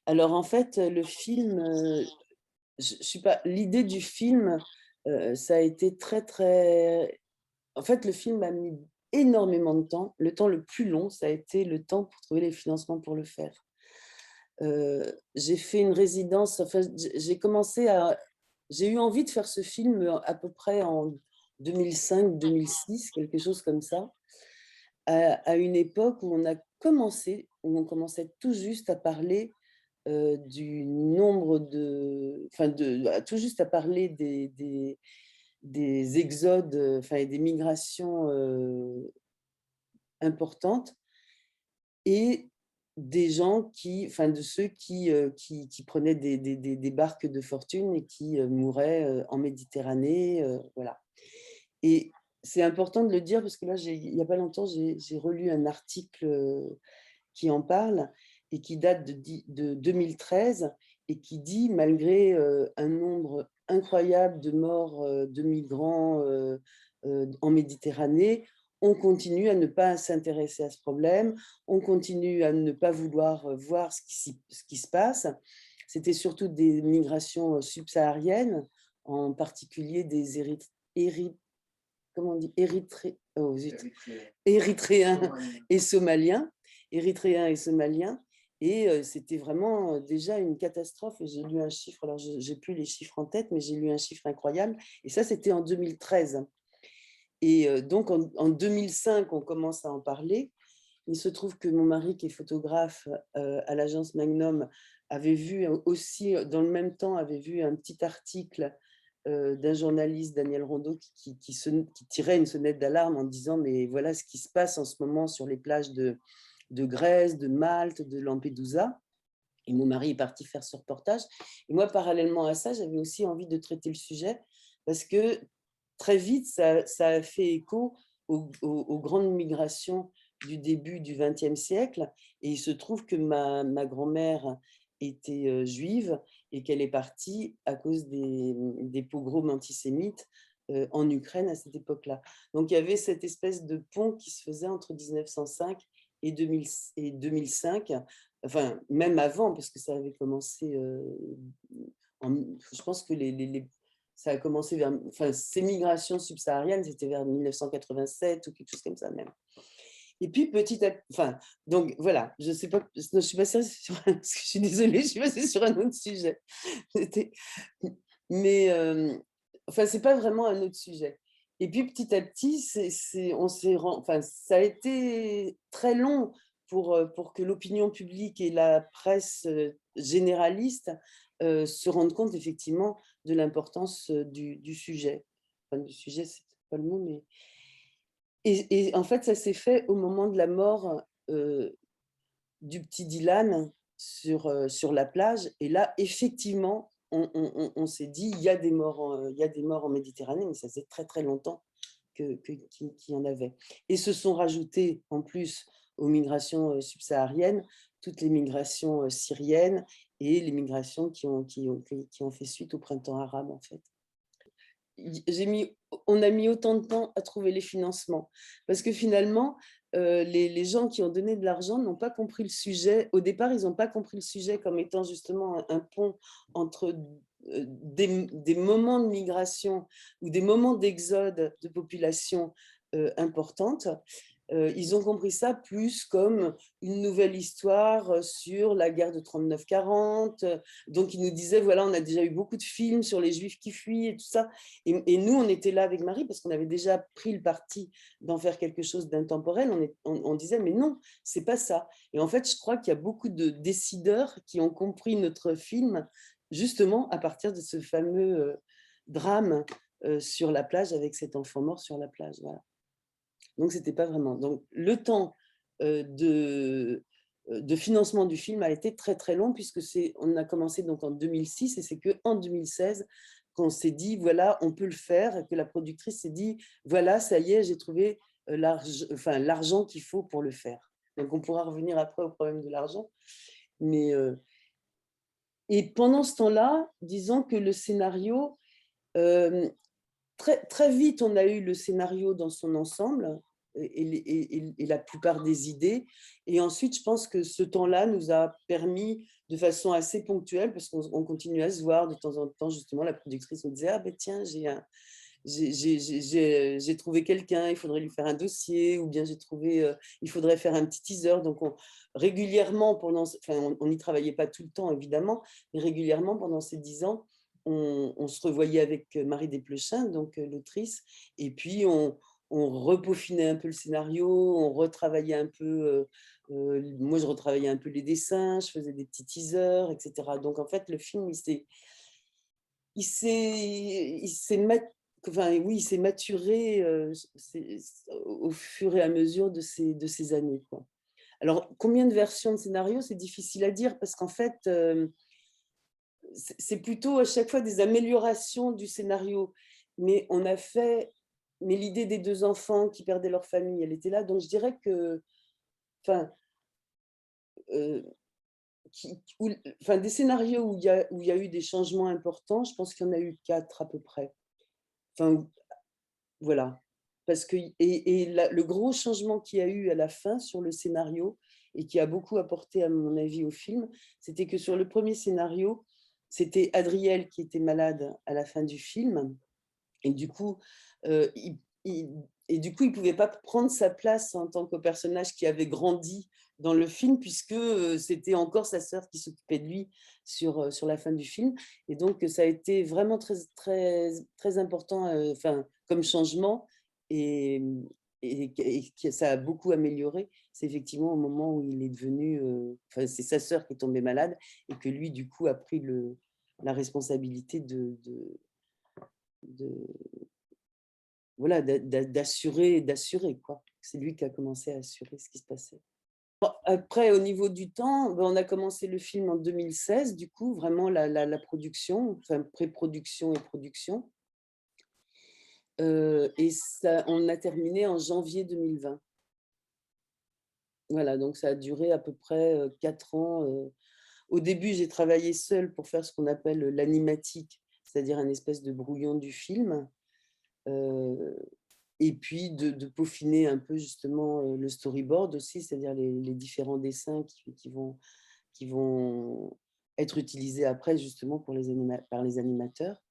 Alors en fait, le film, je suis pas l'idée du film, ça a été très, très en fait, le film a mis énormément de temps. Le temps le plus long, ça a été le temps pour trouver les financements pour le faire. J'ai fait une résidence, enfin, j'ai eu envie de faire ce film, à peu près en 2005-2006, quelque chose comme ça, à une époque où on commençait tout juste à parler, du nombre de enfin tout juste à parler des exodes, enfin et des migrations, importantes et des gens enfin de ceux qui prenaient des barques de fortune et qui, mouraient, en Méditerranée, voilà. Et c'est important de le dire parce que là, il y a pas longtemps, j'ai relu un article, qui en parle et qui date de 2013 et qui dit: «Malgré, un nombre incroyable de morts, de migrants, en Méditerranée, on continue à ne pas s'intéresser à ce problème, on continue à ne pas vouloir, voir ce qui se passe». C'était surtout des migrations, subsahariennes, en particulier des comment on dit? Oh zut! Érythréens et somaliens, érythréens et somaliens et c'était vraiment, déjà une catastrophe et j'ai lu un chiffre, alors je j'ai plus les chiffres en tête, mais j'ai lu un chiffre incroyable et ça, c'était en 2013 et donc en 2005, on commence à en parler. Il se trouve que mon mari qui est photographe, à l'agence Magnum avait vu aussi, dans le même temps, avait vu un petit article, d'un journaliste, Daniel Rondeau, qui tirait une sonnette d'alarme en disant: «Mais voilà ce qui se passe en ce moment sur les plages de Grèce, de Malte, de Lampedusa» et mon mari est parti faire ce reportage et moi, parallèlement à ça, j'avais aussi envie de traiter le sujet parce que très vite, ça a fait écho aux grandes migrations du début du XXe siècle et il se trouve que ma grand-mère était, juive et qu'elle est partie à cause des pogroms antisémites, en Ukraine à cette époque-là. Donc il y avait cette espèce de pont qui se faisait entre 1905 et 2005, enfin même avant parce que ça avait commencé, je pense que ça a commencé vers, enfin, ces migrations subsahariennes, c'était vers 1987 ou quelque chose comme ça même. Et puis petit à enfin, donc voilà, je sais pas, je suis passée sur un je suis désolée, je suis passée sur un autre sujet. C'était mais enfin, c'est pas vraiment un autre sujet. Et puis petit à petit, on s'est enfin, ça a été très long pour que l'opinion publique et la presse, généraliste, se rendent compte effectivement de l'importance, du sujet. Enfin, du sujet, c'est peut-être pas le mot, mais et en fait, ça s'est fait au moment de la mort, du petit Dylan sur la plage et là, effectivement, on s'est dit: il y a des morts en Méditerranée», mais ça faisait très, très longtemps qu'il y en avait et se sont rajoutées en plus aux migrations, subsahariennes, toutes les migrations, syriennes et les migrations qui ont fait suite au printemps arabe, en fait. On a mis autant de temps à trouver les financements parce que finalement, les gens qui ont donné de l'argent n'ont pas compris le sujet. Au départ, ils n'ont pas compris le sujet comme étant justement un pont entre, des moments de migration ou des moments d'exode de population, importantes. Ils ont compris ça plus comme une nouvelle histoire, sur la guerre de 39-40. Donc ils nous disaient: «Voilà, on a déjà eu beaucoup de films sur les juifs qui fuient et tout ça» et nous, on était là avec Marie parce qu'on avait déjà pris le parti d'en faire quelque chose d'intemporel. On disait: «Mais non, c'est pas ça» et en fait, je crois qu'il y a beaucoup de décideurs qui ont compris notre film, justement à partir de ce fameux, drame, sur la plage avec cet enfant mort sur la plage, voilà. Donc c'était pas vraiment donc le temps, de financement du film a été très, très long puisque on a commencé donc en 2006 et c'est qu'en 2016 qu'on s'est dit: «Voilà, on peut le faire» et que la productrice s'est dit: «Voilà, ça y est, j'ai trouvé, l'argent qu'il faut pour le faire». Donc on pourra revenir après au problème de l'argent, mais et pendant ce temps-là, disons que le scénario, hem, très, très vite, on a eu le scénario dans son ensemble. et la plupart des idées. Et ensuite, je pense que ce temps-là nous a permis, de façon assez ponctuelle, parce qu'on continue à se voir de temps en temps, justement, la productrice me disait: «Ah ben tiens, j'ai trouvé quelqu'un, il faudrait lui faire un dossier», ou bien j'ai trouvé, il faudrait faire un petit teaser. Donc régulièrement, enfin, on n'y travaillait pas tout le temps évidemment, mais régulièrement pendant ces 10 ans, on se revoyait avec Marie Desplechin, donc l'autrice, et puis on repaufinait un peu le scénario, on retravaillait un peu, moi je retravaillais un peu les dessins, je faisais des petits teasers, etc. Donc en fait, le film, il s'est enfin, oui, il s'est maturé, au fur et à mesure de ces années, quoi. Alors, combien de versions de scénario, c'est difficile à dire, parce qu'en fait, c'est plutôt à chaque fois des améliorations du scénario. Mais mais l'idée des 2 enfants qui perdaient leur famille, elle était là. Donc je dirais que, enfin, heu, enfin, des scénarios où il y a eu des changements importants, je pense qu'il y en a eu 4 à peu près. Enfin, voilà. Parce que le gros changement qu'il y a eu à la fin sur le scénario, et qui a beaucoup apporté, à mon avis, au film, c'était que sur le premier scénario, c'était Adriel qui était malade à la fin du film, et du coup, il du coup, il pouvait pas prendre sa place en tant que personnage qui avait grandi dans le film, puisque, c'était encore sa sœur qui s'occupait de lui sur la fin du film. Et donc ça a été vraiment très très très important, enfin, comme changement, et que ça a beaucoup amélioré. C'est effectivement au moment où il est devenu, enfin, c'est sa sœur qui est tombée malade, et que lui, du coup, a pris la responsabilité de voilà, d'assurer, quoi. C'est lui qui a commencé à assurer ce qui se passait. Bon, après, au niveau du temps, on a commencé le film en 2016, du coup, vraiment la production, enfin pré-production et production, et ça, on a terminé en janvier 2020. Voilà, donc ça a duré à peu près, 4 ans. Au début, j'ai travaillé seule pour faire ce qu'on appelle l'animatique, c'est-à-dire un espèce de brouillon du film. Heu Et puis de peaufiner un peu, justement, le storyboard aussi, c'est-à-dire les différents dessins qui vont être utilisés après, justement, pour par les animateurs.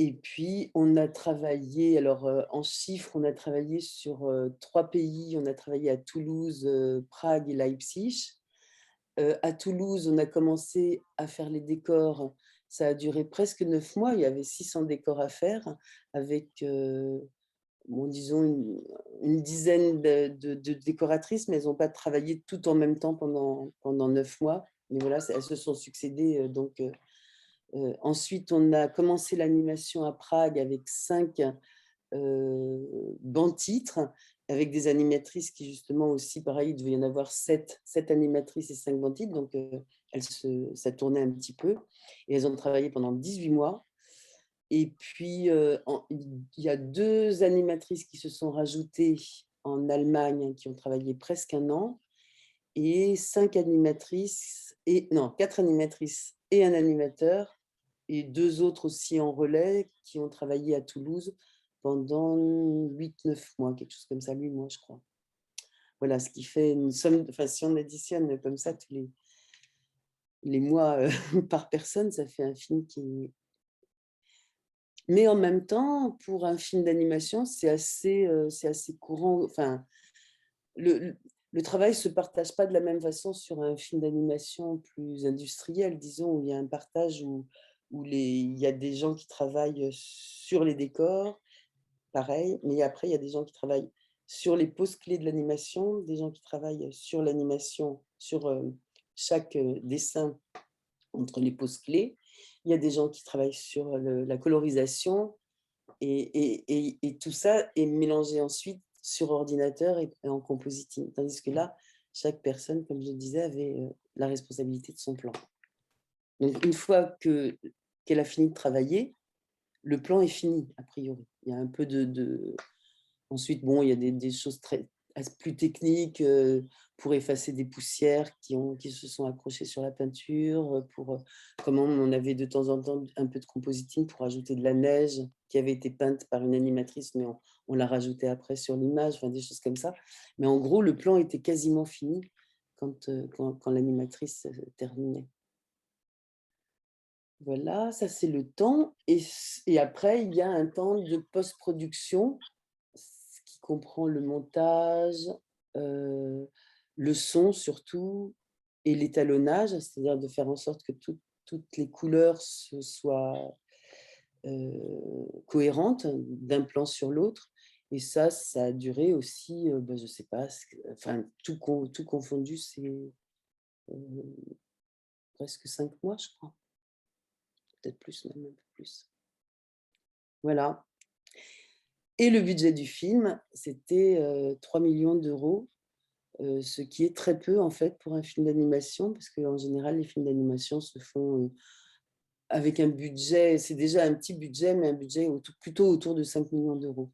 Et puis on a travaillé, alors, en chiffres, on a travaillé sur, 3 pays. On a travaillé à Toulouse, Prague et Leipzig. À Toulouse, on a commencé à faire les décors. Ça a duré presque 9 mois. Il y avait 600 décors à faire, avec, bon, disons une dizaine de décoratrices, mais elles n'ont pas travaillé tout en même temps pendant 9 mois. Mais voilà, elles se sont succédées, donc ensuite, on a commencé l'animation à Prague avec 5 bancs-titres, avec des animatrices qui, justement, aussi, pareil, il devait y en avoir 7 animatrices et 5 bancs-titres, donc ça tournait un petit peu, et elles ont travaillé pendant 18 mois. Et puis, il y a 2 animatrices qui se sont rajoutées en Allemagne, qui ont travaillé presque 1 an, et 5 animatrices, et non, 4 animatrices et un animateur, et 2 autres aussi en relais, qui ont travaillé à Toulouse pendant 8 9 mois, quelque chose comme ça, 8 mois, je crois. Voilà, ce qui fait une somme, enfin, si on additionne comme ça tous les mois, par personne, ça fait un film qui... Mais en même temps, pour un film d'animation, c'est assez courant. Enfin, le le le travail ne se partage pas de la même façon sur un film d'animation plus industriel, disons, où il y a un partage, il y a des gens qui travaillent sur les décors, pareil, mais après il y a des gens qui travaillent sur les poses clés de l'animation, des gens qui travaillent sur l'animation, sur, chaque, dessin entre les poses clés. Il y a des gens qui travaillent sur la colorisation, et tout ça est mélangé ensuite sur ordinateur et en compositing. Tandis que là, chaque personne, comme je le disais, avait, la responsabilité de son plan. Donc une fois qu'elle a fini de travailler, le plan est fini, a priori. Il y a un peu ensuite, bon, il y a des choses plus techniques, pour effacer des poussières qui se sont accrochées sur la peinture, comment on avait de temps en temps un peu de compositing pour ajouter de la neige qui avait été peinte par une animatrice, mais on l'a rajouté après sur l'image, enfin des choses comme ça. Mais en gros, le plan était quasiment fini quand l'animatrice, terminait. Voilà, ça c'est le temps et après il y a un temps de post-production, ce qui comprend le montage, heu, le son surtout et l'étalonnage, c'est-à-dire de faire en sorte que toutes les couleurs soient, cohérentes d'un plan sur l'autre et ça a duré aussi, bah, je sais pas, enfin tout confondu, c'est, heu, presque 5 mois je crois, peut-être plus même, un peu plus. Voilà. Et le budget du film, c'était, 3 millions d'euros, ce qui est très peu en fait pour un film d'animation, parce qu'en général les films d'animation se font, avec un budget c'est déjà un petit budget, mais un budget plutôt autour de 5 millions d'euros.